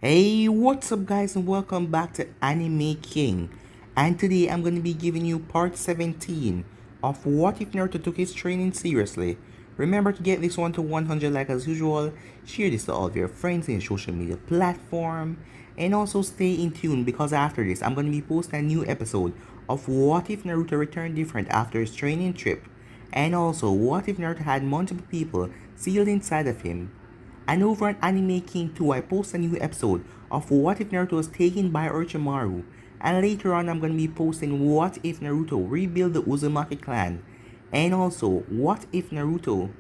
Hey, what's up guys and welcome back to Anime King. And today I'm going to be giving you part 17 of What If Naruto Took His Training Seriously. Remember to get this one to 100 like as usual, share this to all of your friends in your social media platform, and also stay in tune because after this I'm going to be posting a new episode of What If Naruto Returned Different after his training trip. And also, what if Naruto had multiple people sealed inside of him? And over on Anime King 2, I post a new episode of What If Naruto was taken by Orochimaru. And later on, I'm going to be posting What If Naruto rebuilt the Uzumaki clan. And also, What If Naruto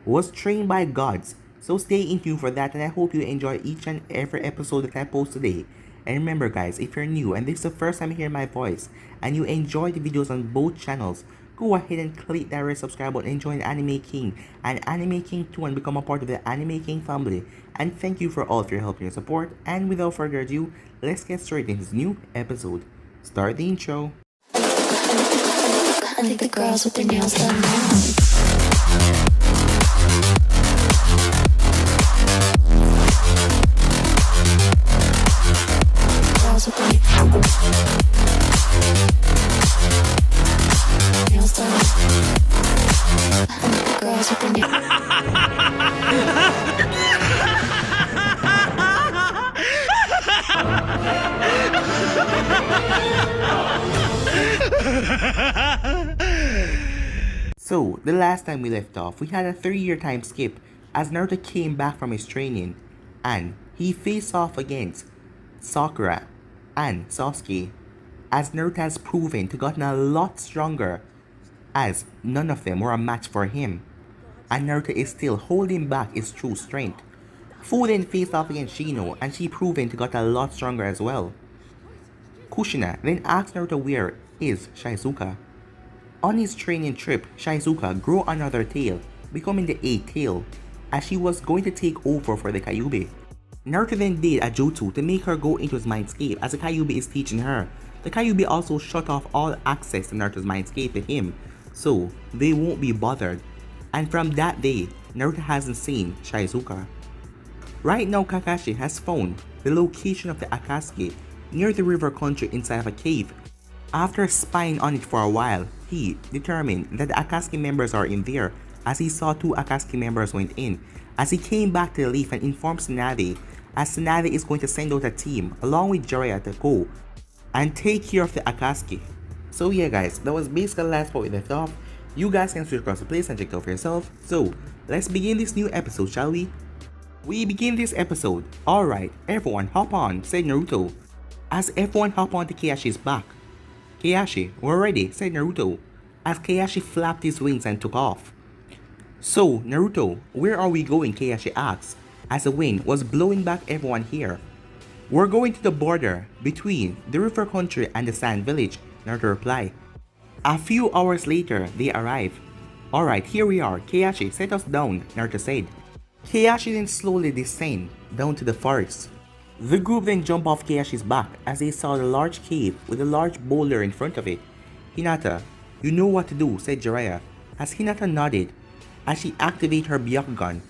was trained by gods. So stay in tune for that, and I hope you enjoy each and every episode that I post today. And remember guys, if you're new and this is the first time you hear my voice, and you enjoy the videos on both channels, go ahead and click that red subscribe button and join Anime King and Anime King 2 and become a part of the Anime King family. And thank you for all of your help and your support. And without further ado, let's get straight into this new episode. Start the intro. I think the girls with their nails done now. Girls with their nails done. I think the girls with their So, the last time we left off, we had a 3-year time skip as Naruto came back from his training and he faced off against Sakura and Sasuke, as Naruto has proven to gotten a lot stronger as none of them were a match for him, and Naruto is still holding back his true strength. Fu then faced off against Shino and she proven to got a lot stronger as well. Kushina then asked Naruto where is Shizuka. On his training trip, Shizuka grew another tail, becoming the 8th tail, as she was going to take over for the Kyuubi. Naruto then did a jutsu to make her go into his mindscape as the Kyuubi is teaching her. The Kyuubi also shut off all access to Naruto's mindscape to him, so they won't be bothered. And from that day, Naruto hasn't seen Shizuka. Right now, Kakashi has found the location of the Akatsuki near the river country inside of a cave. After spying on it for a while, he determined that the Akatsuki members are in there, as he saw 2 Akatsuki members went in. As he came back to the leaf and informed Tsunade, as Tsunade is going to send out a team along with Jiraiya to go and take care of the Akatsuki. So yeah guys, that was basically the last part we left off. You guys can switch across the place and check it out for yourself. So let's begin this new episode, shall we? We begin this episode. Alright, everyone hop on, said Naruto. As everyone hop on to Kayashi's back. Kayashi, we're ready, said Naruto, as Kayashi flapped his wings and took off. So, Naruto, where are we going? Kayashi asked, as the wind was blowing back everyone here. We're going to the border between the river country and the sand village, Naruto replied. A few hours later, they arrived. Alright, here we are, Kayashi, set us down, Naruto said. Kayashi then slowly descended down to the forest. The group then jumped off Kayashi's back as they saw the large cave with a large boulder in front of it. Hinata, you know what to do, said Jiraiya, as Hinata nodded as she activated her Byakugan.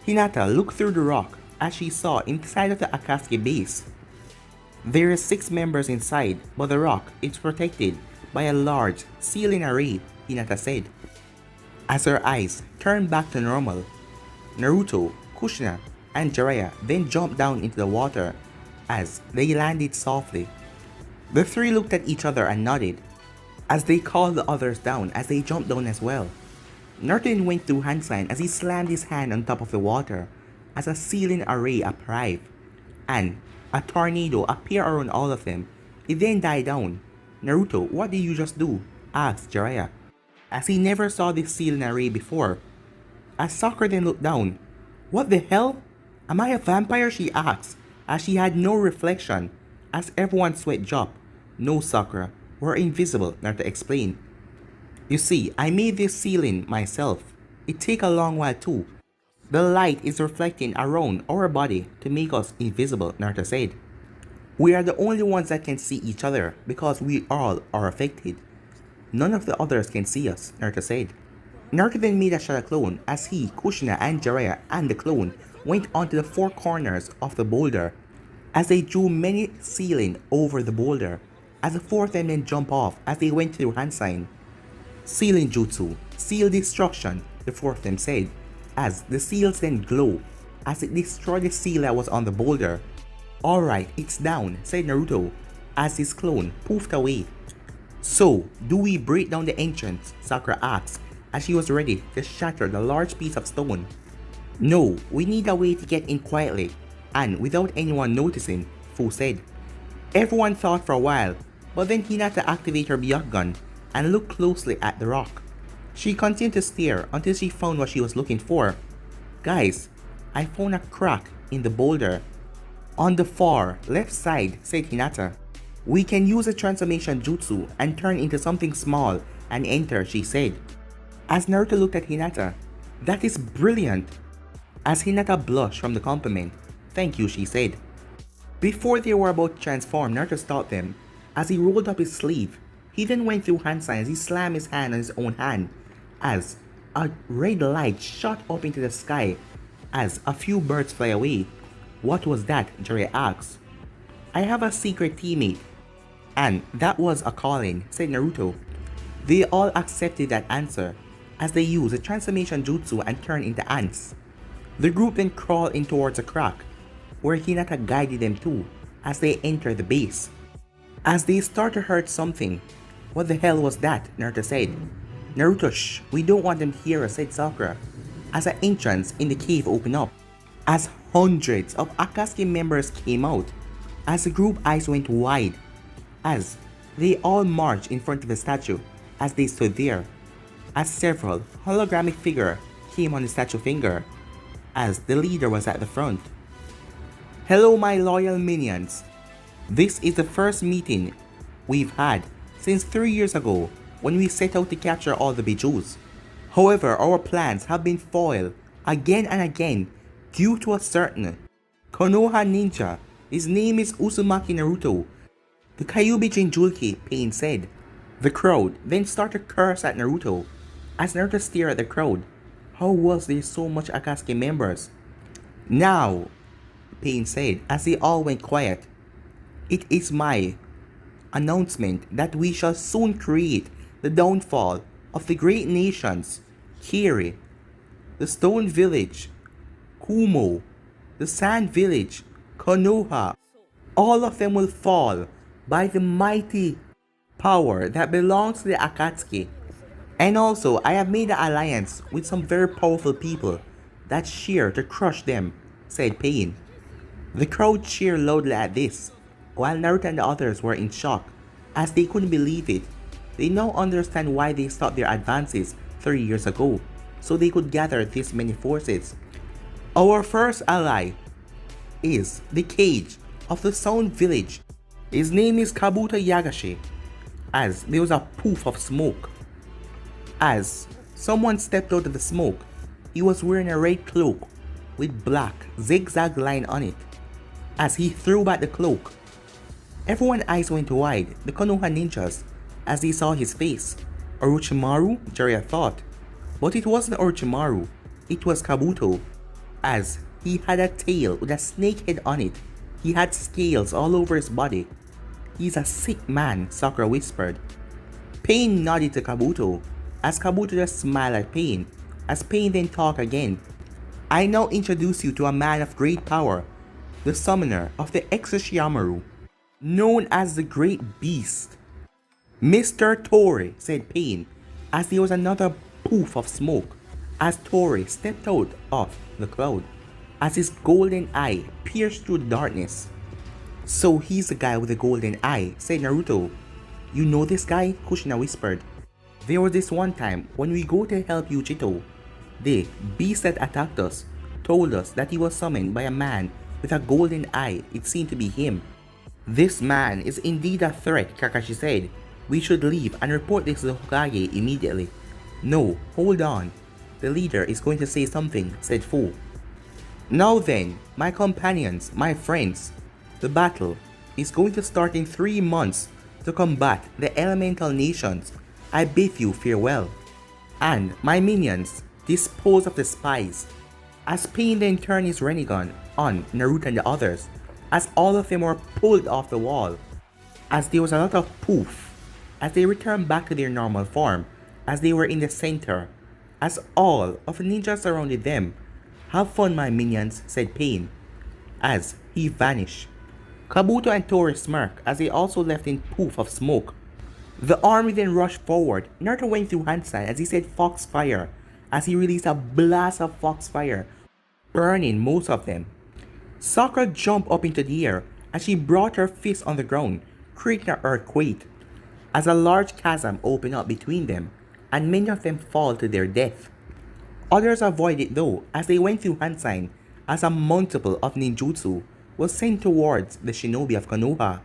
Hinata looked through the rock as she saw inside of the Akatsuki base. There are 6 members inside, but the rock is protected by a large sealing array, Hinata said. As her eyes turned back to normal, Naruto, Kushina, and Jiraiya then jumped down into the water as they landed softly. The 3 looked at each other and nodded as they called the others down as they jumped down as well. Naruto then went through hand sign as he slammed his hand on top of the water as a sealing array arrived and a tornado appeared around all of them. It then died down. Naruto, what did you just do? Asked Jiraiya, as he never saw this sealing array before. As Sakura then looked down. What the hell? Am I a vampire? She asked, as she had no reflection, as everyone's sweat dropped. No, Sakura, we're invisible, Naruto explained. You see, I made this ceiling myself. It take a long while too. The light is reflecting around our body to make us invisible, Naruto said. We are the only ones that can see each other because we all are affected. None of the others can see us, Naruto said. Naruto then made a shadow clone as he, Kushina, and Jiraiya and the clone went onto the 4 corners of the boulder. as they drew many sealing over the boulder, as the four of them then jump off as they went through hand sign. Sealing jutsu, seal destruction, the four of them said, as the seals then glow as it destroyed the seal that was on the boulder. Alright, it's down, said Naruto, as his clone poofed away. So, do we break down the entrance? Sakura asked as she was ready to shatter the large piece of stone. No, we need a way to get in quietly, and without anyone noticing, Fu said. Everyone thought for a while, but then Hinata activated her Byakugan and looked closely at the rock. She continued to stare until she found what she was looking for. Guys, I found a crack in the boulder. On the far left side, said Hinata. We can use a transformation jutsu and turn into something small and enter, she said. As Naruto looked at Hinata, that is brilliant. As Hinata blushed from the compliment, thank you, she said. Before they were about to transform, Naruto stopped them as he rolled up his sleeve. He then went through hand signs. He slammed his hand on his own hand as a red light shot up into the sky as a few birds fly away. What was that? Jiraiya asked. I have a secret teammate. And that was a calling, said Naruto. They all accepted that answer as they used a transformation jutsu and turned into ants. The group then crawled in towards a crack where Hinata guided them to as they entered the base. As they started to heard something. What the hell was that? Naruto said. Naruto, shh, we don't want them to hear us, said Sakura, as an entrance in the cave opened up. As hundreds of Akatsuki members came out, as the group eyes went wide, as they all marched in front of the statue as they stood there, as several holographic figures came on the statue finger, as the leader was at the front. Hello my loyal minions. This is the first meeting we've had since 3 years ago when we set out to capture all the Bijus. However, our plans have been foiled again and again due to a certain Konoha ninja. His name is Uzumaki Naruto. The Kyuubi Jinchuriki, Pain said. The crowd then started to curse at Naruto. As Naruto stared at the crowd, how was there so much Akatsuki members? Now, Pain said as they all went quiet, it is my announcement that we shall soon create the downfall of the great nations, Kiri, the Stone Village, Kumo, the Sand Village, Konoha. All of them will fall by the mighty power that belongs to the Akatsuki. And also, I have made an alliance with some very powerful people that share to crush them, said Pain. The crowd cheered loudly at this, while Naruto and the others were in shock, as they couldn't believe it. They now understand why they stopped their advances 3 years ago, so they could gather this many forces. Our first ally is the cage of the Sound Village. His name is Kabuto Yagashi. As there was a poof of smoke. As someone stepped out of the smoke, he was wearing a red cloak with black zigzag line on it. As he threw back the cloak, everyone's eyes went wide, the Konoha ninjas, as they saw his face. Orochimaru? Jiraiya thought. But it wasn't Orochimaru, it was Kabuto, as he had a tail with a snake head on it. He had scales all over his body. He's a sick man, Sakura whispered. Pain nodded to Kabuto, as Kabuto just smiled at Pain, as Pain then talked again. I now introduce you to a man of great power, the summoner of the Exoshiyamaru, known as the Great Beast. Mr. Tori, said Pain, as there was another poof of smoke, as Tori stepped out of the cloud, as his golden eye pierced through the darkness. So he's the guy with the golden eye, said Naruto. You know this guy? Kushina whispered. There was this one time when we go to help Yuchito. The beast that attacked us told us that he was summoned by a man with a golden eye. It seemed to be him. This man is indeed a threat, Kakashi said. We should leave and report this to the Hokage immediately. No, hold on. The leader is going to say something, said Fu. Now then, my companions, my friends, the battle is going to start in 3 months to combat the elemental nations. I bid you farewell. And my minions, dispose of the spies. As Pain then turned his Rinnegan on Naruto and the others, as all of them were pulled off the wall, as there was a lot of poof, as they returned back to their normal form, as they were in the center, as all of the ninjas surrounded them. "Have fun, my minions," said Pain, as he vanished. Kabuto and Tori smirked as they also left in poof of smoke. The army then rushed forward. Naruto went through Hansan as he said Foxfire, as he released a blast of Foxfire, burning most of them. Sakura jumped up into the air as she brought her fist on the ground, creating an earthquake, as a large chasm opened up between them, and many of them fall to their death. Others avoided it though, as they went through Hansan, as a multiple of ninjutsu was sent towards the shinobi of Konoha.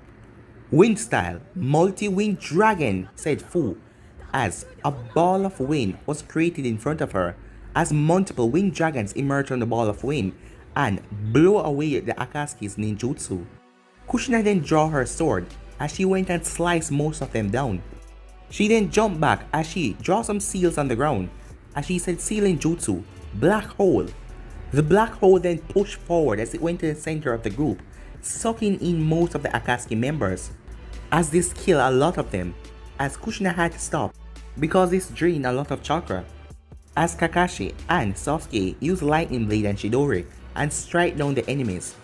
"Wind style, multi-winged dragon," said Fu, as a ball of wind was created in front of her, as multiple winged dragons emerged from the ball of wind and blew away the Akatsuki's ninjutsu. Kushina then drew her sword as she went and sliced most of them down. She then jumped back as she drew some seals on the ground, as she said sealing jutsu, black hole. The black hole then pushed forward as it went to the center of the group, sucking in most of the Akatsuki members, as this killed a lot of them, as Kushina had to stop because this drained a lot of chakra, as Kakashi and Sasuke used Lightning Blade and Chidori and strike down the enemies,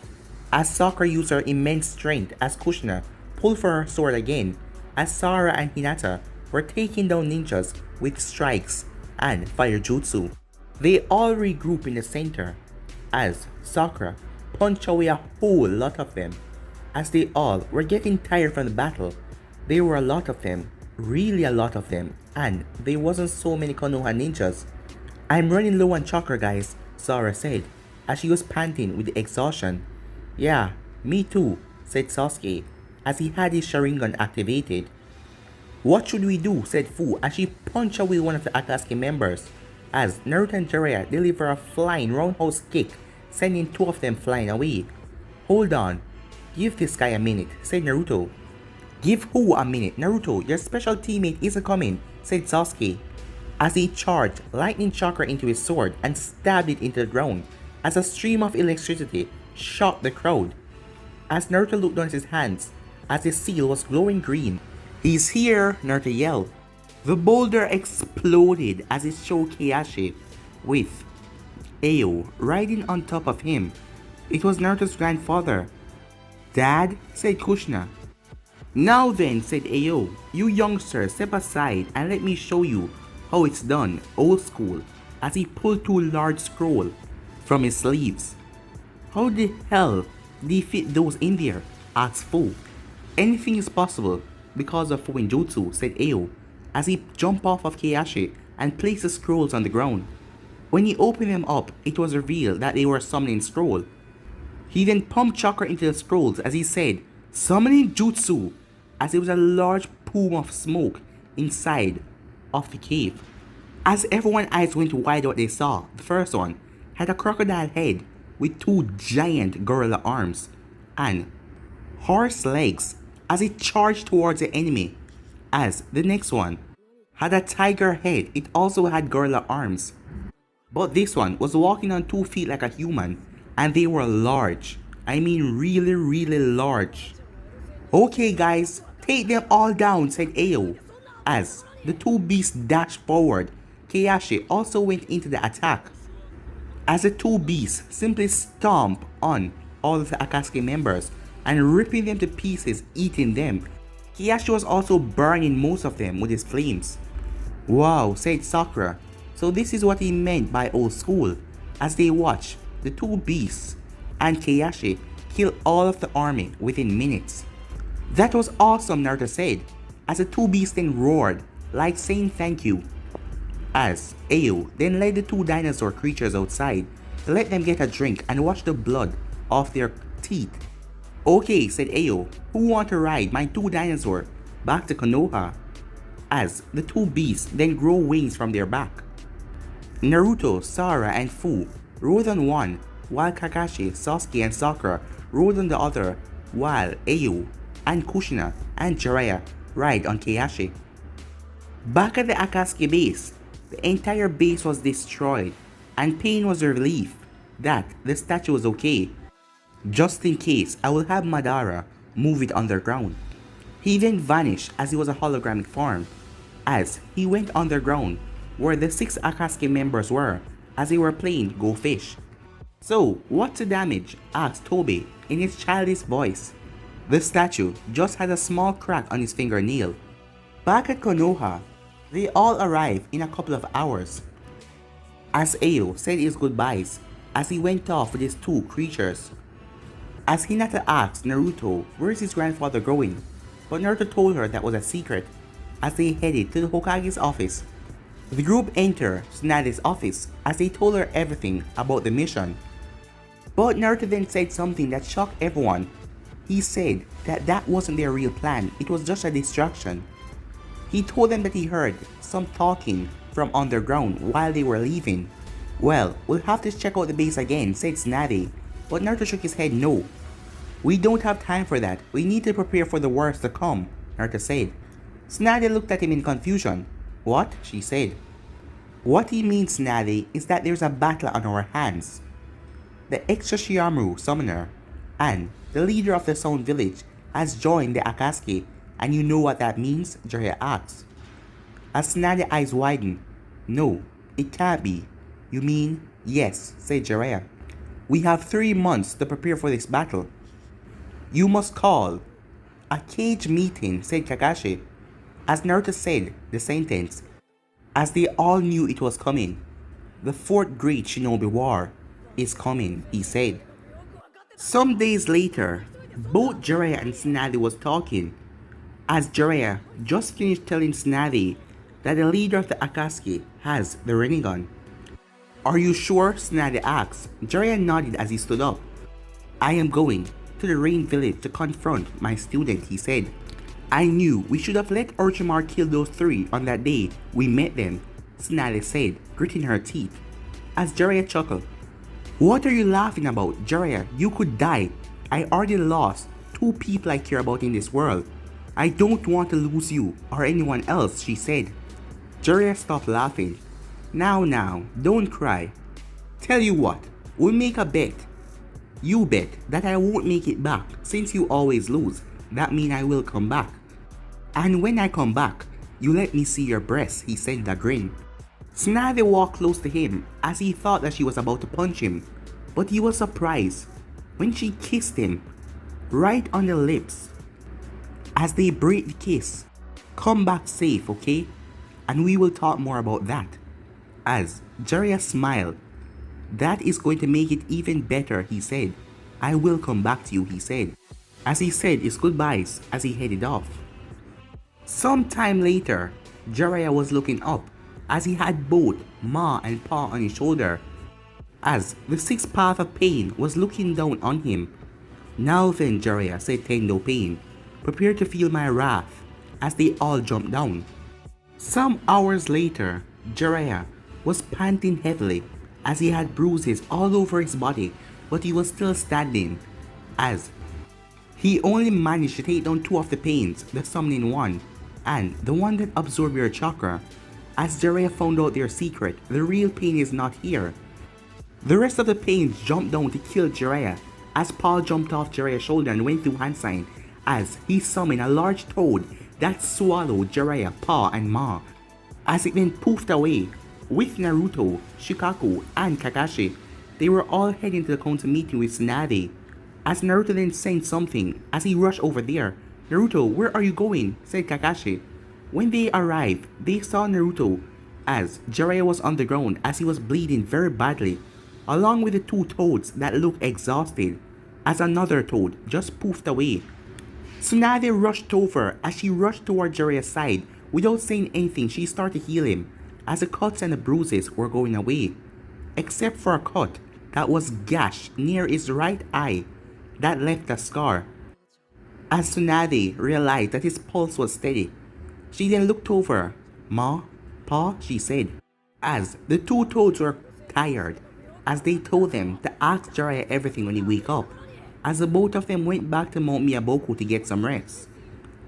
as Sakura used her immense strength as Kushina pulled for her sword again, as Sara and Hinata were taking down ninjas with strikes and fire jutsu. They all regroup in the center, as Sakura punched away a whole lot of them, as they all were getting tired from the battle. There were a lot of them, really a lot of them, and there wasn't so many Konoha ninjas. "I'm running low on chakra, guys," Sara said, as she was panting with exhaustion. "Yeah, me too," said Sasuke, as he had his Sharingan activated. "What should we do?" said Fu as she punched away one of the Akatsuki members, as Naruto and Jiraiya deliver a flying roundhouse kick, sending two of them flying away. "Hold on, give this guy a minute," said Naruto. "Give who a minute? Naruto, your special teammate isn't coming," said Sasuke, as he charged lightning chakra into his sword and stabbed it into the ground, as a stream of electricity shocked the crowd. As Naruto looked down at his hands, as his seal was glowing green. "He's here," Naruto yelled. The boulder exploded as it showed Keiyashi, with Ayo riding on top of him. It was Naruto's grandfather. "Dad," said Kushina. "Now then," said Ayo, "you youngsters step aside and let me show you how it's done, old school," as he pulled two large scrolls from his sleeves. "How the hell did he fit those in there?" asked Fu. "Anything is possible because of Fuinjutsu," said Ayo, as he jumped off of Keiyashi and placed the scrolls on the ground. When he opened them up, it was revealed that they were summoning scroll. He then pumped chakra into the scrolls as he said, "Summoning Jutsu," as there was a large plume of smoke inside of the cave. As everyone's eyes went wide at what they saw, the first one had a crocodile head with two giant gorilla arms and horse legs as it charged towards the enemy. As the next one had a tiger head, it also had gorilla arms. But this one was walking on 2 feet like a human, and they were large. I mean really large. "Okay guys, take them all down," said Ayo. As the two beasts dashed forward, Keiyashi also went into the attack, as the two beasts simply stomped on all of the Akatsuki members and ripping them to pieces, eating them. Keiyashi was also burning most of them with his flames. "Wow," said Sakura. So this is what he meant by old school, as they watched the two beasts and Keiyashi kill all of the army within minutes. "That was awesome," Naruto said, as the two beasts then roared, like saying thank you. As Ayo then led the two dinosaur creatures outside to let them get a drink and wash the blood off their teeth. "Okay," said Ayo, "who want to ride my two dinosaur back to Konoha?" As the two beasts then grow wings from their back. Naruto, Sara, and Fu rode on one, while Kakashi, Sasuke, and Sakura rode on the other, while Ayo and Kushina and Jiraiya ride on Keiyashi. Back at the Akatsuki base, the entire base was destroyed, and Pain was relieved that the statue was okay. Just in case, I will have Madara move it underground. He then vanished as he was a hologramic form, as he went underground where the 6 Akatsuki members were as they were playing Go Fish. "So, what's the damage?" asked Toby in his childish voice. The statue just had a small crack on his fingernail. Back at Konoha, they all arrived in a couple of hours. As Ayo said his goodbyes as he went off with his 2 creatures. As Hinata asked Naruto where is his grandfather going, but Naruto told her that was a secret as they headed to the Hokage's office. The group entered Tsunade's office as they told her everything about the mission. But Naruto then said something that shocked everyone. He said that that wasn't their real plan, it was just a distraction. He told them that he heard some talking from underground while they were leaving. "Well, we'll have to check out the base again," said Tsunade, but Naruto shook his head no. "We don't have time for that, we need to prepare for the worst to come," Naruto said. Tsunade looked at him in confusion. "What?" she said. "What he means, Tsunade, is that there's a battle on our hands. The extra Shiamaru summoner and the leader of the Sound Village has joined the Akatsuki, and you know what that means?" Jiraiya asked. As Tsunade's eyes widened, "No, it can't be." "You mean?" "Yes," said Jiraiya. "We have 3 months to prepare for this battle. You must call a cage meeting," said Kakashi. As Naruto said the sentence, as they all knew it was coming. "The 4th Great Shinobi War is coming," he said. Some days later, both Jiraiya and Tsunade was talking, as Jiraiya just finished telling Tsunade that the leader of the Akatsuki has the Rinnegan. "Are you sure?" Tsunade asked. Jiraiya nodded as he stood up. "I am going to the Rain Village to confront my student," he said. "I knew we should have let Orochimaru kill those 3 on that day we met them," Tsunade said, gritting her teeth. As Jiraiya chuckled, "What are you laughing about, Jiraiya? You could die. I already lost 2 people I care about in this world. I don't want to lose you or anyone else," she said. Jiraiya stopped laughing. Now, don't cry. Tell you what, we'll make a bet. You bet that I won't make it back since you always lose. That means I will come back. And when I come back, you let me see your breasts," he said with a grin. Tsunade walked close to him as he thought that she was about to punch him, but he was surprised when she kissed him right on the lips. As they break the kiss, "Come back safe, okay? And we will talk more about that." As Jiraiya smiled, "That is going to make it even better," he said. "I will come back to you," he said, as he said his goodbyes as he headed off. Some time later, Jiraiya was looking up as he had both Ma and Pa on his shoulder, as the 6th Path of Pain was looking down on him. "Now then, Jiraiya," said Tendo Pain, "prepare to feel my wrath," as they all jumped down. Some hours later, Jiraiya was panting heavily as he had bruises all over his body, but he was still standing, as he only managed to take down 2 of the pains, the summoning one and the one that absorbed your chakra. As Jiraiya found out their secret, the real pain is not here. The rest of the pains jumped down to kill Jiraiya, as Paul jumped off Jiraiya's shoulder and went through hand sign as he summoned a large toad that swallowed Jiraiya, Pa, and Ma, as it then poofed away. With Naruto, Shikaku, and Kakashi, they were all heading to the council meeting with Tsunade. As Naruto then sent something as he rushed over there. "Naruto, where are you going?" said Kakashi. When they arrived, they saw Naruto as Jiraiya was on the ground as he was bleeding very badly, along with the 2 toads that looked exhausted, as another toad just poofed away. Tsunade rushed over. As she rushed toward Jiraiya's side, without saying anything, she started to heal him, as the cuts and the bruises were going away, except for a cut that was gashed near his right eye that left a scar. As Tsunade realized that his pulse was steady, she then looked over. "Ma, Pa," she said, as the 2 toads were tired, as they told them to ask Jiraiya everything when he wake up, as the both of them went back to Mount Miyaboku to get some rest.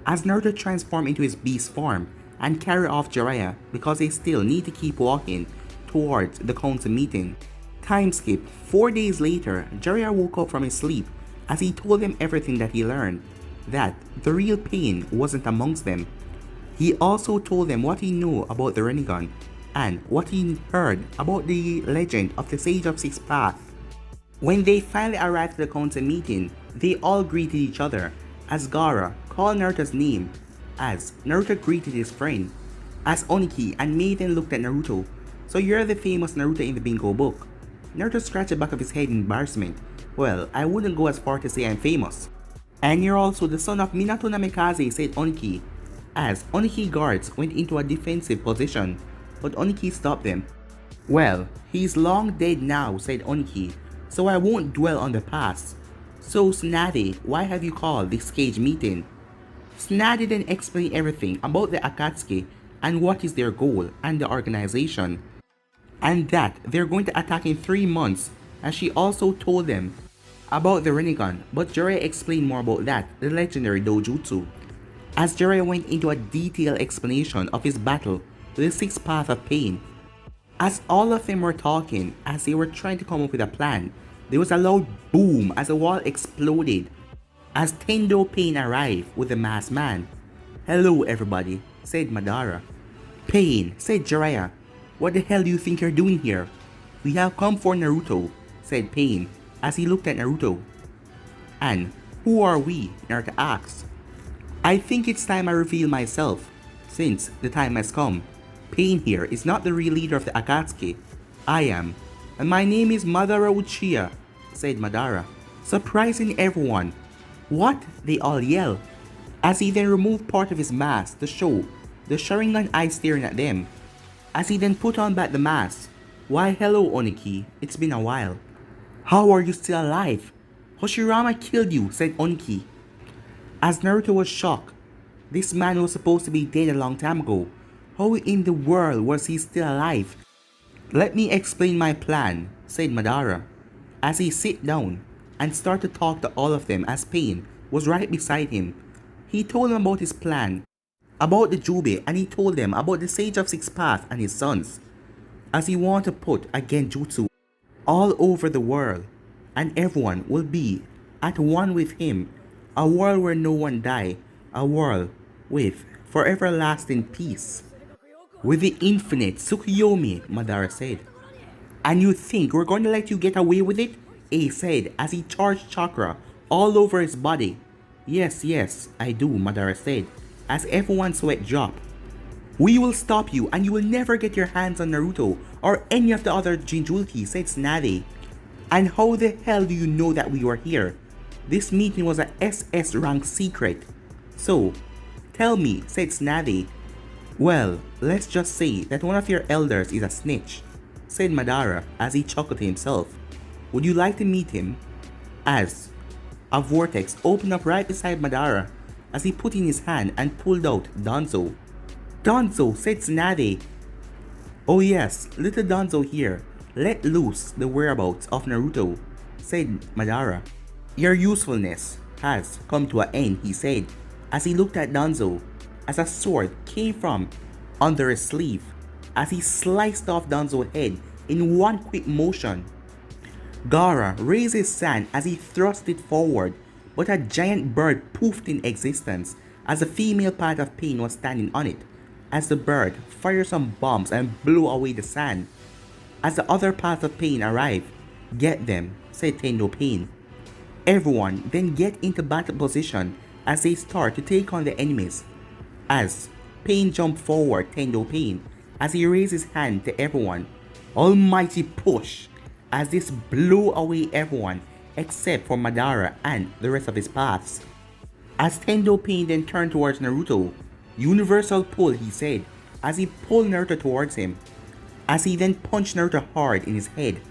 As Naruto transformed into his beast form and carried off Jiraiya because they still need to keep walking towards the council meeting. Time skip. 4 days later, Jiraiya woke up from his sleep as he told them everything that he learned, that the real Pain wasn't amongst them. He also told them what he knew about the Rinnegan and what he heard about the legend of the Sage of Six Paths. When they finally arrived at the council meeting, they all greeted each other as Gaara called Naruto's name, as Naruto greeted his friend, as Oniki and Maiden looked at Naruto. "So you're the famous Naruto in the bingo book." Naruto scratched the back of his head in embarrassment. "Well, I wouldn't go as far to say I'm famous." "And you're also the son of Minato Namikaze," said Oniki, as Oniki guards went into a defensive position, but Oniki stopped them. "Well, he's long dead now," said Oniki, "so I won't dwell on the past. So Tsunade, why have you called this cage meeting?" Tsunade then explained everything about the Akatsuki and what is their goal and the organization, and that they're going to attack in 3 months, and she also told them about the Rinnegan, but Jiraiya explained more about that, the legendary dojutsu, as Jiraiya went into a detailed explanation of his battle with the Sixth Path of Pain. As all of them were talking, as they were trying to come up with a plan, there was a loud boom as the wall exploded, as Tendo Pain arrived with the masked man. "Hello everybody," said Madara. "Pain," said Jiraiya, "what the hell do you think you're doing here?" "We have come for Naruto," said Pain, as he looked at Naruto. "And who are we?" Naruto asked. "I think it's time I reveal myself, since the time has come. Pain here is not the real leader of the Akatsuki. I am, and my name is Madara Uchiha," said Madara, surprising everyone. "What?" they all yelled, as he then removed part of his mask to show the Sharingan eyes staring at them. As he then put on back the mask. "Why hello Oniki, it's been a while." "How are you still alive?" "Hoshirama killed you," said Oniki. As Naruto was shocked, this man was supposed to be dead a long time ago. How in the world was he still alive? "Let me explain my plan," said Madara, as he sat down and started to talk to all of them as Pain was right beside him. He told them about his plan, about the Jubei, and he told them about the Sage of Six Paths and his sons, as he wanted to put a Genjutsu all over the world, and everyone will be at one with him, a world where no one die, a world with forever lasting peace. "With the infinite Tsukuyomi," Madara said. "And you think we're going to let you get away with it?" A said as he charged chakra all over his body. Yes, I do," Madara said, as everyone's sweat dropped. "We will stop you and you will never get your hands on Naruto or any of the other Jinchuriki," said Tsunade. "And how the hell do you know that we were here? This meeting was a SS rank secret. So, tell me," said Tsunade. "Well, let's just say that one of your elders is a snitch," said Madara as he chuckled to himself. "Would you like to meet him?" As a vortex opened up right beside Madara, as he put in his hand and pulled out Danzo. "Danzo," said Tsunade. "Oh yes, little Danzo here. Let loose the whereabouts of Naruto," said Madara. "Your usefulness has come to an end," he said, as he looked at Danzo, as a sword came from under his sleeve, as he sliced off Danzo's head in one quick motion. Gaara raised his hand as he thrust it forward, but a giant bird poofed in existence as the female part of Pain was standing on it, as the bird fired some bombs and blew away the sand. As the other part of Pain arrived, "Get them," said Tendo Pain. Everyone then get into battle position as they start to take on the enemies. As Pain jumped forward, Tendo Pain, as he raised his hand to everyone. Almighty push! As this blew away everyone except for Madara and the rest of his paths. As Tendo Pain then turned towards Naruto, "Universal pull," he said, as he pulled Naruto towards him. As he then punched Naruto hard in his head.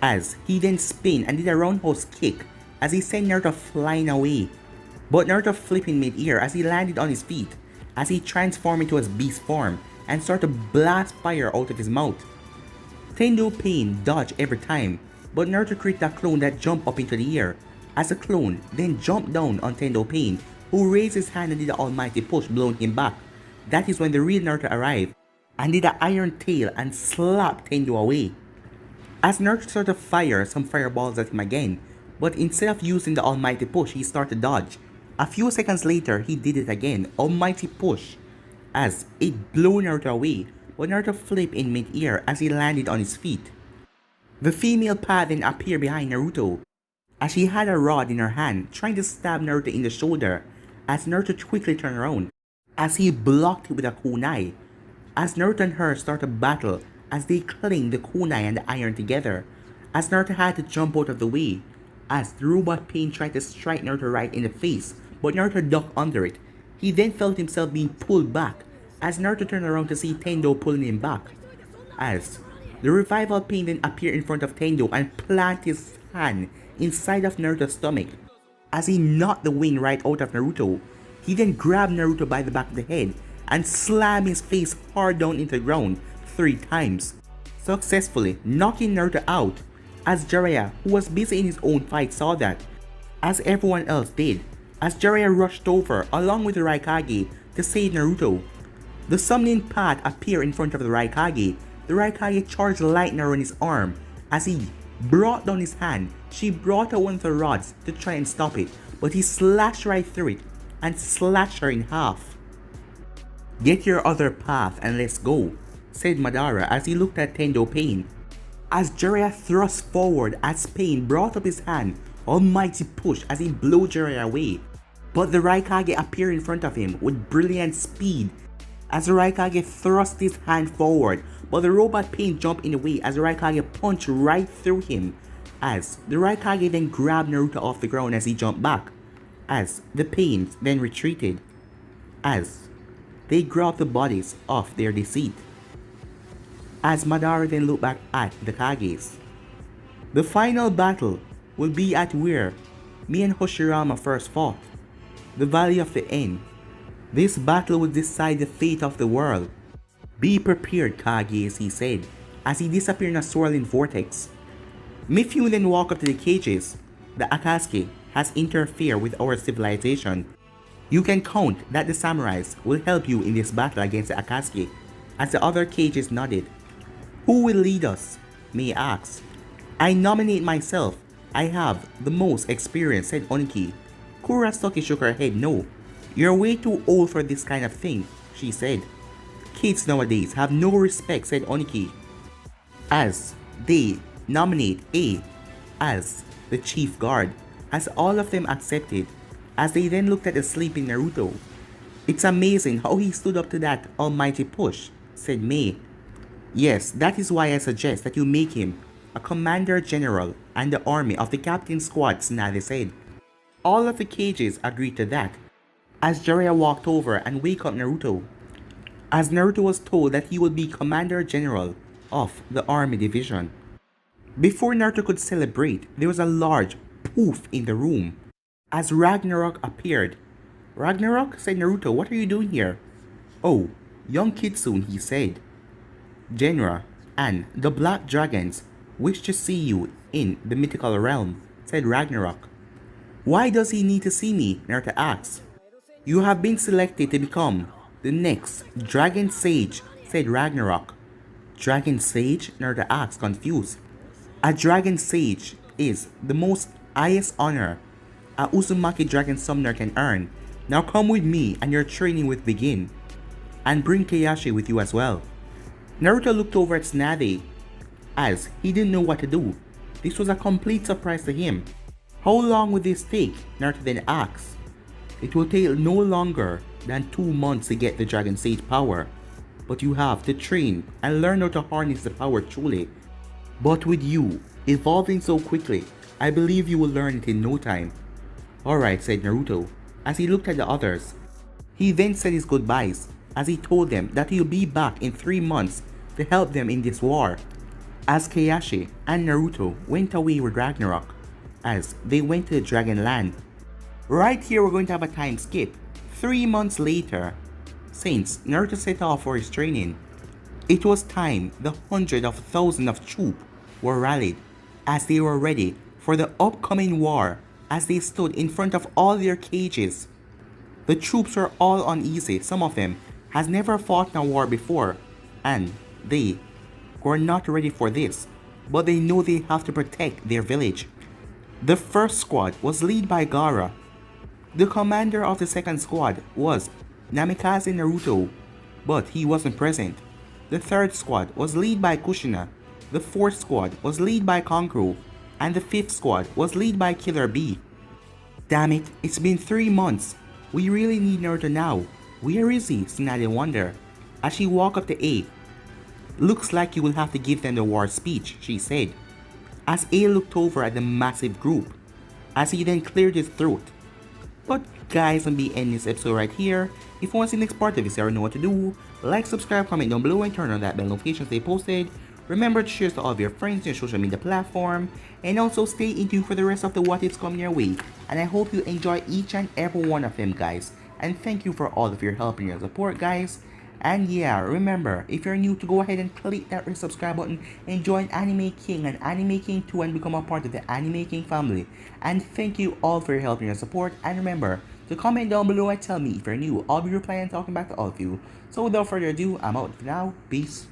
As he then spun and did a roundhouse kick as he sent Naruto flying away. But Naruto flipped in mid-air as he landed on his feet, as he transformed into his beast form and started to blast fire out of his mouth. Tendo Pain dodged every time, but Naruto created a clone that jumped up into the air, as the clone then jumped down on Tendo Pain, who raised his hand and did the almighty push, blowing him back. That is when the real Naruto arrived, and did an iron tail and slapped Tendo away. As Naruto started to fire some fireballs at him again, but instead of using the almighty push, he started to dodge. A few seconds later, he did it again, almighty push, as it blew Naruto away, but Naruto flipped in mid-air as he landed on his feet. The female path then appeared behind Naruto, as she had a rod in her hand, trying to stab Naruto in the shoulder, as Naruto quickly turned around, as he blocked it with a kunai. As Naruto and her start a battle, as they cling the kunai and the iron together, as Naruto had to jump out of the way, as the robot pain tried to strike Naruto right in the face, but Naruto ducked under it. He then felt himself being pulled back, as Naruto turned around to see Tendo pulling him back, as the revival pain then appeared in front of Tendo and planted his hand inside of Naruto's stomach. As he knocked the wind right out of Naruto, he then grabbed Naruto by the back of the head and slammed his face hard down into the ground 3 times, successfully knocking Naruto out, as Jiraiya, who was busy in his own fight, saw that, as everyone else did, as Jiraiya rushed over along with the Raikage to save Naruto. The summoning path appeared in front of the Raikage. The Raikage charged lightning around his arm. As he brought down his hand, she brought out one of the rods to try and stop it, but he slashed right through it and slashed her in half. "Get your other path and let's go," said Madara as he looked at Tendo Pain. As Jiraiya thrust forward as Pain brought up his hand, almighty push as he blew Jiraiya away. But the Raikage appeared in front of him with brilliant speed. As the Raikage thrust his hand forward, but the robot Pain jumped in the way as the Raikage punched right through him. As the Raikage then grabbed Naruto off the ground as he jumped back. As the Pains then retreated. As they grabbed the bodies of their deceased. As Madara then looked back at the Kages. The final battle will be at where me and Hoshirama first fought, the Valley of the End. This battle will decide the fate of the world. Be prepared, Kages, he said, as he disappeared in a swirling vortex. Mifune then walked up to the cages. The Akatsuki has interfered with our civilization. You can count that the samurais will help you in this battle against the Akatsuki. As the other cages nodded. Who will lead us? Mei asked. I nominate myself. I have the most experience, said Oniki. Kurasuke shook her head no. You're way too old for this kind of thing, she said. Kids nowadays have no respect, said Oniki. As they nominate A as the chief guard, as all of them accepted, as they then looked at the sleeping Naruto. It's amazing how he stood up to that almighty push, said Mei. Yes, that is why I suggest that you make him a commander general and the army of the captain squad, Tsunade said. All of the cages agreed to that, as Jiraiya walked over and wake up Naruto, as Naruto was told that he would be commander general of the army division. Before Naruto could celebrate, there was a large poof in the room, as Ragnarok appeared. Ragnarok, said Naruto, what are you doing here? Oh, young Kitsune, he said. Genra and the Black Dragons wish to see you in the mythical realm, said Ragnarok. Why does he need to see me? Naruto asked. You have been selected to become the next Dragon Sage, said Ragnarok. Dragon Sage? Naruto asked, confused. A Dragon Sage is the most highest honor a Uzumaki Dragon Summoner can earn. Now come with me and your training will begin. And bring Kayashi with you as well. Naruto looked over at Tsunade, as he didn't know what to do. This was a complete surprise to him. How long will this take? Naruto then asked. It will take no longer than 2 months to get the Dragon Sage power. But you have to train and learn how to harness the power truly. But with you evolving so quickly, I believe you will learn it in no time. Alright, said Naruto, as he looked at the others. He then said his goodbyes, as he told them that he'll be back in 3 months to help them in this war. As Kayashi and Naruto went away with Ragnarok, as they went to the Dragon Land. Right here we're going to have a time skip. 3 months later, since Naruto set off for his training, it was time the hundreds of thousands of troops were rallied, as they were ready for the upcoming war. As they stood in front of all their cages, the troops were all uneasy. Some of them has never fought in a war before, and they were not ready for this, but they know they have to protect their village. The first squad was led by Gaara. The commander of the second squad was Namikaze Naruto, but he wasn't present. The third squad was led by Kushina. The fourth squad was led by Kankuro. And the fifth squad was led by Killer B. Damn it, it's been 3 months. We really need Naruto now. Where is he? Tsunade wondered. As she walked up to A. Looks like you will have to give them the war speech, she said. As A looked over at the massive group, as he then cleared his throat. But guys, I'm be ending this episode right here. If you want to see the next part of this, you already know what to do. Like, subscribe, comment down below, and turn on that bell notification stay posted. Remember to share to all of your friends on your social media platform. And also stay in tune for the rest of the what ifs coming your way. And I hope you enjoy each and every one of them, guys. And thank you for all of your help and your support, guys. And yeah, remember, if you're new, to go ahead and click that red subscribe button and join Anime King and Anime King 2 and become a part of the Anime King family. And thank you all for your help and your support. And remember to comment down below and tell me if you're new. I'll be replying and talking back to all of you. So without further ado, I'm out for now. Peace.